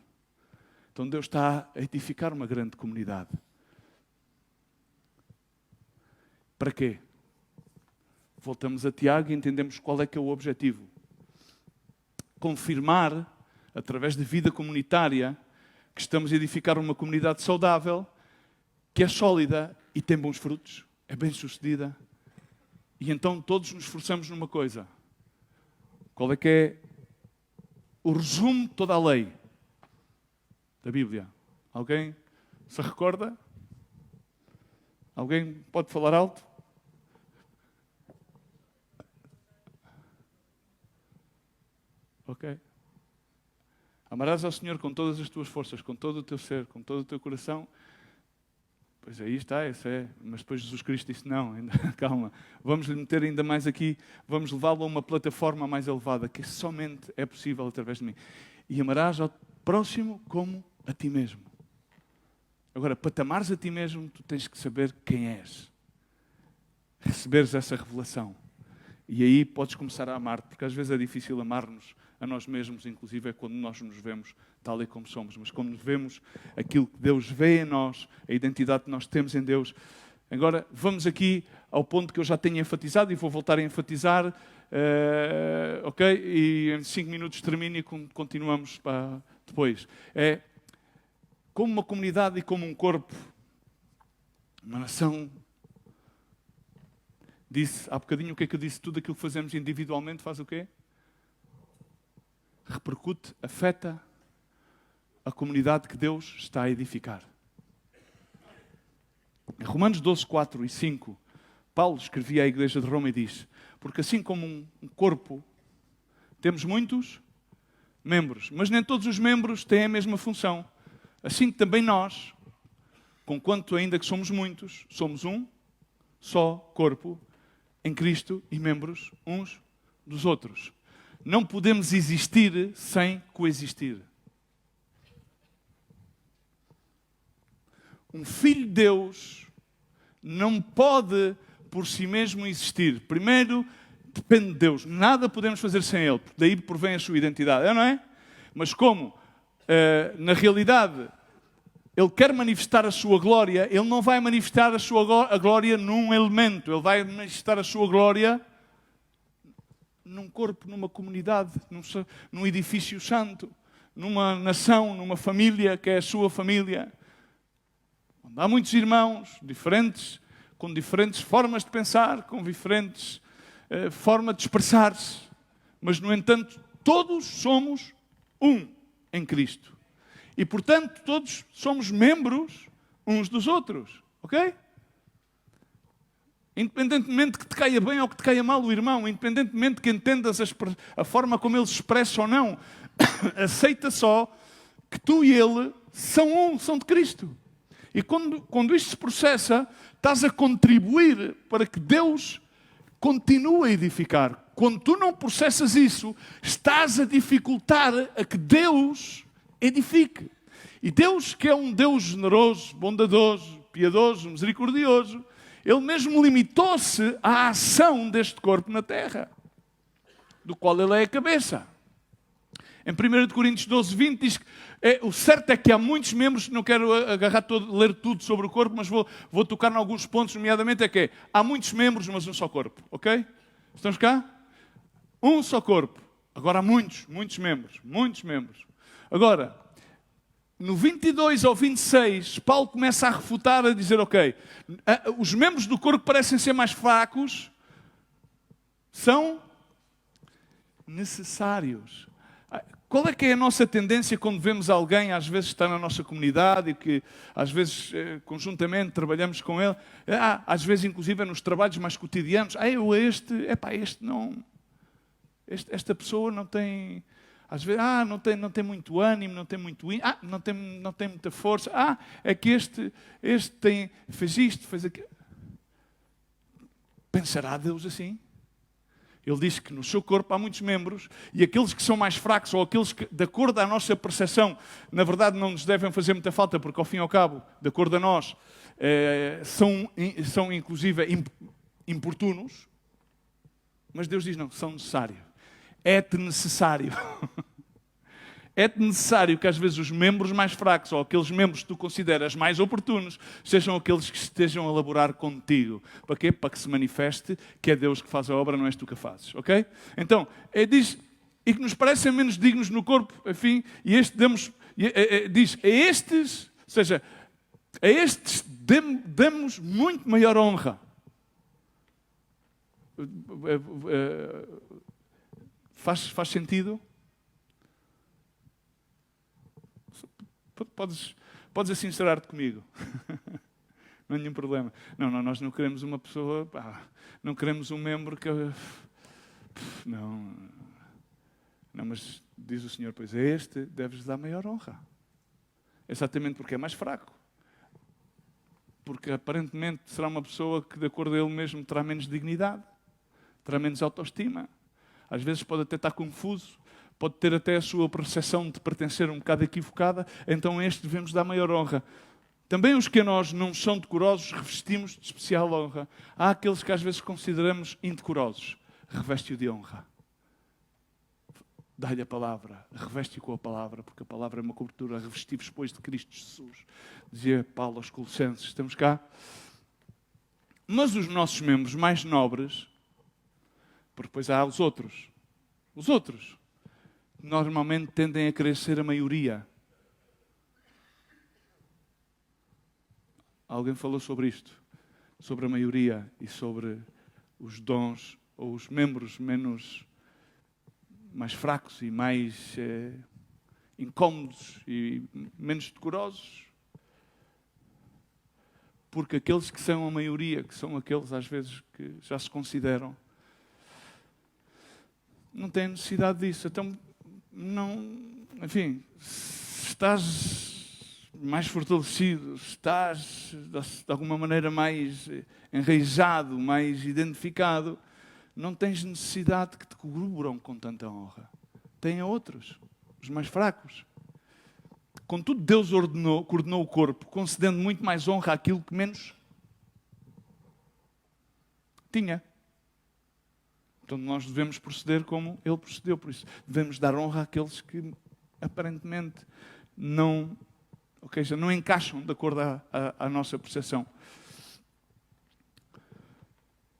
Então Deus está a edificar uma grande comunidade. Para quê? Voltamos a Tiago e entendemos qual é que é o objetivo. Confirmar, através de vida comunitária, que estamos a edificar uma comunidade saudável, que é sólida e tem bons frutos, é bem-sucedida. E então todos nos esforçamos numa coisa. Qual é que é o resumo de toda a lei da Bíblia? Alguém se recorda? Alguém pode falar alto? Ok. Amarás ao Senhor com todas as tuas forças, com todo o teu ser, com todo o teu coração. Pois aí está, esse é. Mas depois Jesus Cristo disse, não, ainda, calma. Vamos lhe meter ainda mais aqui, vamos levá-lo a uma plataforma mais elevada, que somente é possível através de mim. E amarás ao próximo como a ti mesmo. Agora, para te amares a ti mesmo, tu tens que saber quem és. Receberes essa revelação. E aí podes começar a amar-te, porque às vezes é difícil amar-nos a nós mesmos, inclusive é quando nós nos vemos tal e como somos. Mas quando vemos aquilo que Deus vê em nós, a identidade que nós temos em Deus. Agora, vamos aqui ao ponto que eu já tenho enfatizado e vou voltar a enfatizar. Ok? E em 5 minutos termino e continuamos depois. É como uma comunidade e como um corpo, uma nação. Disse há bocadinho o que é que eu disse? Tudo aquilo que fazemos individualmente faz o quê? Repercute, afeta a comunidade que Deus está a edificar. Em Romanos 12, 4 e 5, Paulo escrevia à igreja de Roma e diz: porque assim como um corpo, temos muitos membros, mas nem todos os membros têm a mesma função. Assim que também nós, conquanto ainda que somos muitos, somos um só corpo, em Cristo e membros uns dos outros. Não podemos existir sem coexistir. Um filho de Deus não pode por si mesmo existir. Primeiro, depende de Deus. Nada podemos fazer sem Ele, porque daí provém a sua identidade. É, não é? Mas como, na realidade, Ele quer manifestar a sua glória, Ele não vai manifestar a glória num elemento, Ele vai manifestar a sua glória num corpo, numa comunidade, num edifício santo, numa nação, numa família que é a sua família. Onde há muitos irmãos, diferentes, com diferentes formas de pensar, com diferentes formas de expressar-se, mas, no entanto, todos somos um em Cristo. E, portanto, todos somos membros uns dos outros. Ok? Independentemente que te caia bem ou que te caia mal o irmão, independentemente que entendas a forma como ele se expressa ou não, aceita só que tu e ele são um, são de Cristo. E quando isto se processa, estás a contribuir para que Deus continue a edificar. Quando tu não processas isso, estás a dificultar a que Deus edifique. E Deus, que é um Deus generoso, bondadoso, piedoso, misericordioso, Ele mesmo limitou-se à ação deste corpo na terra, do qual Ele é a cabeça. Em 1 Coríntios 12, 20 diz que o certo é que há muitos membros, não quero ler tudo sobre o corpo, mas vou tocar em alguns pontos, nomeadamente há muitos membros, mas um só corpo, ok? Estamos cá? Um só corpo. Agora há muitos membros. Agora, no 22 ao 26, Paulo começa a refutar, a dizer, ok, os membros do corpo parecem ser mais fracos, são necessários. Qual é que é a nossa tendência quando vemos alguém, às vezes está na nossa comunidade e que às vezes conjuntamente trabalhamos com ele, às vezes inclusive nos trabalhos mais cotidianos, esta pessoa não tem, às vezes, não tem muito ânimo, não tem muito, não tem muita força, é que este fez isto, fez aquilo. Pensará Deus assim? Ele diz que no seu corpo há muitos membros e aqueles que são mais fracos ou aqueles que, de acordo à nossa percepção, na verdade não nos devem fazer muita falta, porque ao fim e ao cabo, de acordo a nós, são inclusive importunos, mas Deus diz não, são necessários. É-te necessário. É-te necessário que às vezes os membros mais fracos ou aqueles membros que tu consideras mais oportunos sejam aqueles que estejam a laborar contigo. Para quê? Para que se manifeste que é Deus que faz a obra, não és tu que a fazes. Ok? Então, diz, e que nos parecem menos dignos no corpo, enfim, e diz, a estes damos muito maior honra. Faz sentido? Podes assim sincerar-te comigo. Não há nenhum problema. Não, nós não queremos uma pessoa, não queremos um membro que... Não, mas diz o Senhor, pois este deves dar maior honra. Exatamente porque é mais fraco. Porque aparentemente será uma pessoa que, de acordo a ele mesmo, terá menos dignidade, terá menos autoestima. Às vezes pode até estar confuso, pode ter até a sua percepção de pertencer um bocado equivocada, então a este devemos dar maior honra. Também os que a nós não são decorosos, revestimos de especial honra. Há aqueles que às vezes consideramos indecorosos, reveste-o de honra. Dá-lhe a palavra, reveste-o com a palavra, porque a palavra é uma cobertura, revesti-vos, pois, de Cristo Jesus. Dizia Paulo aos Colossenses, estamos cá? Mas os nossos membros mais nobres, porque depois há os outros, normalmente tendem a querer ser a maioria. Alguém falou sobre isto, sobre a maioria e sobre os dons ou os membros mais fracos e mais incómodos e menos decorosos. Porque aqueles que são a maioria, que são aqueles às vezes que já se consideram, não têm necessidade disso. Então, se estás mais fortalecido, se estás de alguma maneira mais enraizado, mais identificado, não tens necessidade que te cubram com tanta honra. Tem outros, os mais fracos. Contudo, Deus coordenou o corpo, concedendo muito mais honra àquilo que menos tinha. Então nós devemos proceder como Ele procedeu. Por isso, devemos dar honra àqueles que aparentemente não Ok? Já não encaixam de acordo à nossa percepção.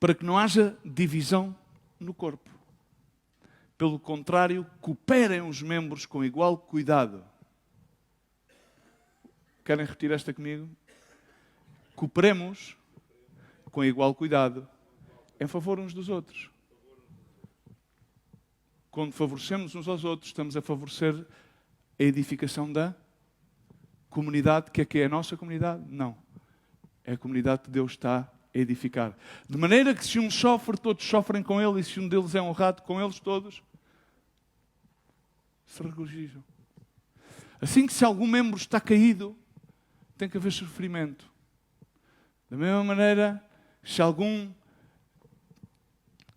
Para que não haja divisão no corpo. Pelo contrário, cooperem os membros com igual cuidado. Querem repetir esta comigo? Cooperemos com igual cuidado em favor uns dos outros. Quando favorecemos uns aos outros, estamos a favorecer a edificação da comunidade, que é a nossa comunidade? Não. É a comunidade que Deus está a edificar. De maneira que se um sofre, todos sofrem com ele, e se um deles é honrado, com eles todos se regozijam. Assim que se algum membro está caído, tem que haver sofrimento. Da mesma maneira, se algum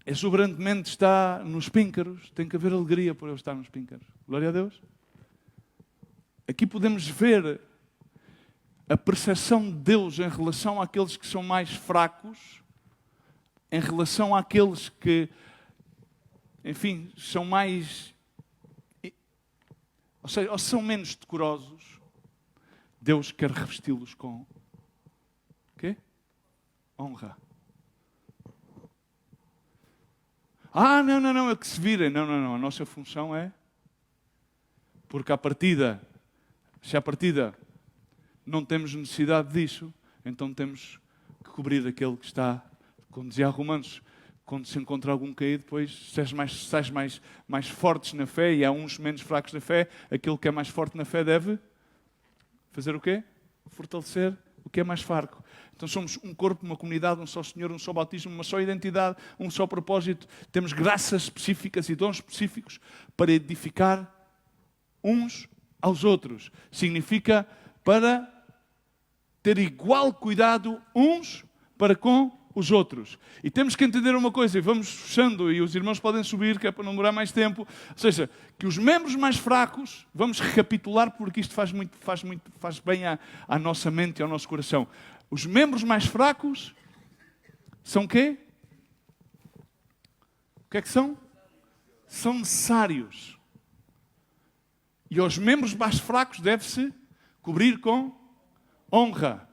exuberantemente está nos píncaros, tem que haver alegria por ele estar nos píncaros. Glória a Deus. Aqui podemos ver a percepção de Deus em relação àqueles que são mais fracos, em relação àqueles que, enfim, são mais, ou seja, ou são menos decorosos. Deus quer revesti-los com o quê? Honra. Não, é que se virem. Não, a nossa função é, porque se à partida não temos necessidade disso, então temos que cobrir aquele que está, como dizia Romanos, quando se encontra algum caído, depois sais mais fortes na fé, e há uns menos fracos na fé, aquele que é mais forte na fé deve fazer o quê? Fortalecer o que é mais fraco. Então somos um corpo, uma comunidade, um só Senhor, um só batismo, uma só identidade, um só propósito. Temos graças específicas e dons específicos para edificar uns aos outros. Significa para ter igual cuidado uns para com os outros. E temos que entender uma coisa, e vamos fechando, e os irmãos podem subir, que é para não demorar mais tempo. Ou seja, que os membros mais fracos, vamos recapitular, porque isto faz bem à nossa mente e ao nosso coração. Os membros mais fracos são quê? O que é que são? São necessários. E aos membros mais fracos deve-se cobrir com honra.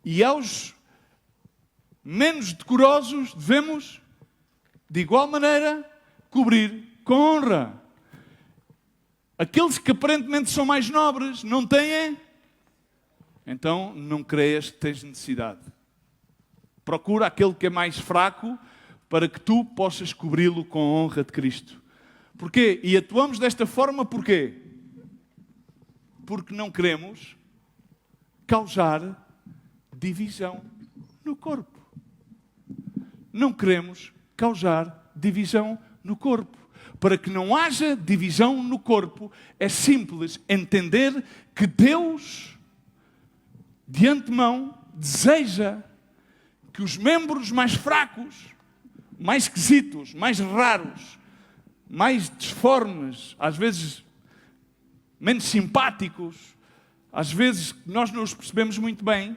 E aos menos decorosos devemos, de igual maneira, cobrir com honra. Aqueles que aparentemente são mais nobres não têm, então não creias que tens necessidade. Procura aquele que é mais fraco para que tu possas cobri-lo com a honra de Cristo. Porquê? E atuamos desta forma porquê? Porque não queremos causar divisão no corpo. Não queremos causar divisão no corpo. Para que não haja divisão no corpo, é simples entender que Deus, de antemão, deseja que os membros mais fracos, mais esquisitos, mais raros, mais disformes, às vezes menos simpáticos, às vezes nós não os percebemos muito bem,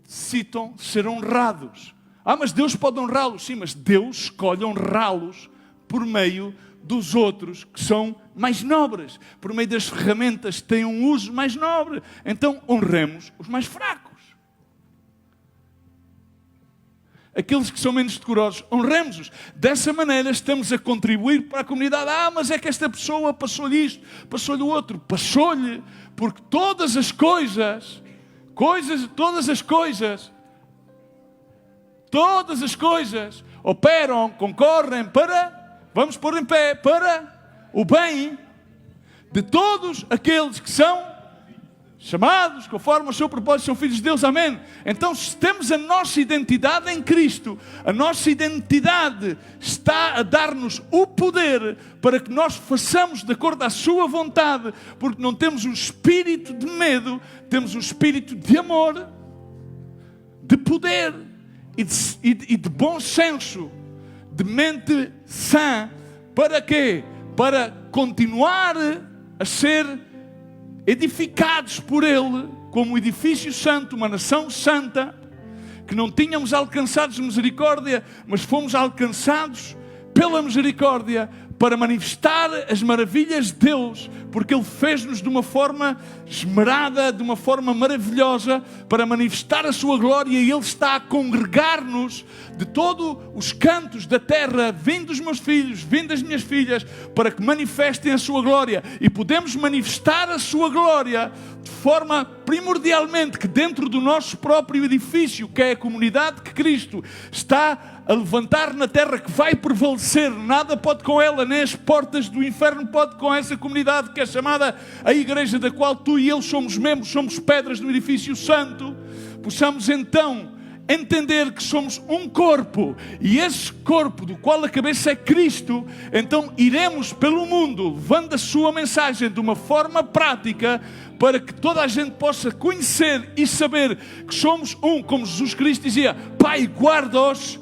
necessitam ser honrados. Mas Deus pode honrá-los. Sim, mas Deus escolhe honrá-los por meio dos outros que são mais nobres, por meio das ferramentas que têm um uso mais nobre. Então honremos os mais fracos. Aqueles que são menos decorosos, honremos-os. Dessa maneira estamos a contribuir para a comunidade. Mas é que esta pessoa passou-lhe isto, passou-lhe o outro. Passou-lhe porque todas as coisas operam, concorrem para, vamos pôr em pé, para o bem de todos aqueles que são chamados conforme o seu propósito, são filhos de Deus, amém? Então, se temos a nossa identidade em Cristo, a nossa identidade está a dar-nos o poder para que nós façamos de acordo à sua vontade, porque não temos um espírito de medo, temos um espírito de amor, de poder e de bom senso, de mente sã. Para quê? Para continuar a ser edificados por Ele como um edifício santo, uma nação santa, que não tínhamos alcançado misericórdia, mas fomos alcançados pela misericórdia para manifestar as maravilhas de Deus, porque Ele fez-nos de uma forma esmerada, de uma forma maravilhosa, para manifestar a sua glória, e Ele está a congregar-nos de todos os cantos da terra. Vinde os meus filhos, vinde as minhas filhas, para que manifestem a sua glória. E podemos manifestar a sua glória de forma primordialmente que dentro do nosso próprio edifício, que é a comunidade que Cristo está a levantar na terra, que vai prevalecer. Nada pode com ela, nem as portas do inferno pode com essa comunidade que é chamada a igreja, da qual tu e eu somos membros, somos pedras do edifício santo. Possamos então entender que somos um corpo, e esse corpo do qual a cabeça é Cristo. Então iremos pelo mundo levando a sua mensagem de uma forma prática, para que toda a gente possa conhecer e saber que somos um, como Jesus Cristo dizia: Pai, guarda-os,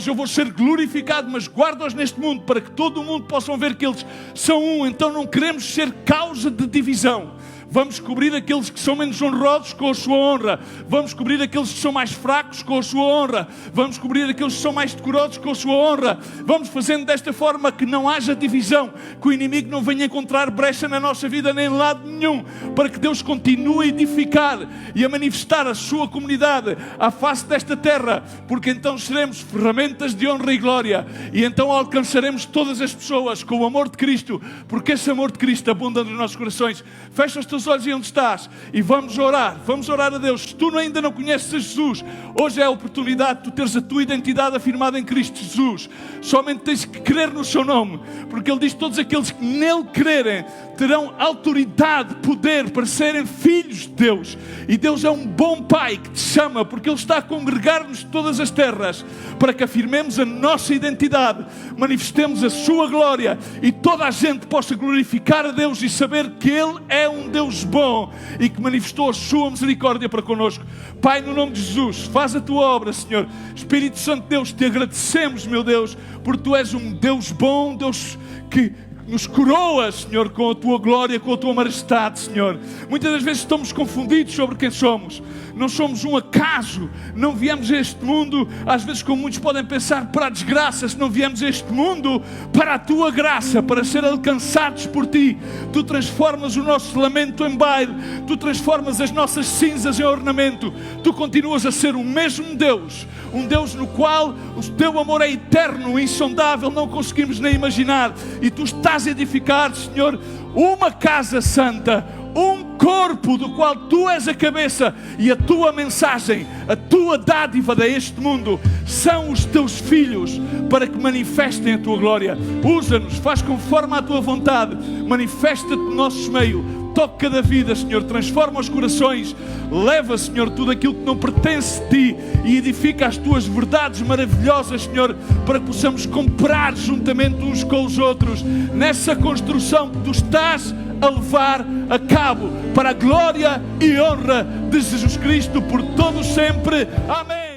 eu vou ser glorificado, mas guarda-os neste mundo, para que todo o mundo possa ver que eles são um. Então não queremos ser causa de divisão. Vamos cobrir aqueles que são menos honrosos com a sua honra. Vamos cobrir aqueles que são mais fracos com a sua honra. Vamos cobrir aqueles que são mais decorosos com a sua honra. Vamos fazendo desta forma que não haja divisão, que o inimigo não venha encontrar brecha na nossa vida, nem lado nenhum, para que Deus continue a edificar e a manifestar a sua comunidade à face desta terra, porque então seremos ferramentas de honra e glória, e então alcançaremos todas as pessoas com o amor de Cristo, porque esse amor de Cristo abunda nos nossos corações. Fecha os teus olhos aí onde estás e vamos orar a Deus. Se tu ainda não conheces a Jesus, hoje é a oportunidade de tu teres a tua identidade afirmada em Cristo Jesus. Somente tens que crer no seu nome, porque Ele diz que todos aqueles que nele crerem terão autoridade, poder para serem filhos de Deus. E Deus é um bom Pai que te chama, porque Ele está a congregar-nos de todas as terras, para que afirmemos a nossa identidade, manifestemos a sua glória, e toda a gente possa glorificar a Deus e saber que Ele é um Deus bom e que manifestou a sua misericórdia para connosco. Pai, no nome de Jesus, faz a tua obra, Senhor. Espírito Santo de Deus, te agradecemos, meu Deus, porque tu és um Deus bom, um Deus que nos coroas, Senhor, com a tua glória, com a tua majestade, Senhor. Muitas das vezes estamos confundidos sobre quem somos. Não somos um acaso, não viemos a este mundo, às vezes como muitos podem pensar, para a desgraça. Se não viemos a este mundo para a tua graça, para ser alcançados por ti. Tu transformas o nosso lamento em baile, tu transformas as nossas cinzas em ornamento. Tu continuas a ser o mesmo Deus, um Deus no qual o teu amor é eterno, insondável, não conseguimos nem imaginar. E tu estás a edificar, Senhor, uma casa santa, um corpo do qual tu és a cabeça, e a tua mensagem, a tua dádiva a este mundo são os teus filhos, para que manifestem a tua glória. Usa-nos, faz conforme a tua vontade, manifesta-te no nosso meio. Toca cada vida, Senhor, transforma os corações, leva, Senhor, tudo aquilo que não pertence a ti e edifica as tuas verdades maravilhosas, Senhor, para que possamos cooperar juntamente uns com os outros nessa construção que tu estás a levar a cabo, para a glória e honra de Jesus Cristo por todo sempre. Amém.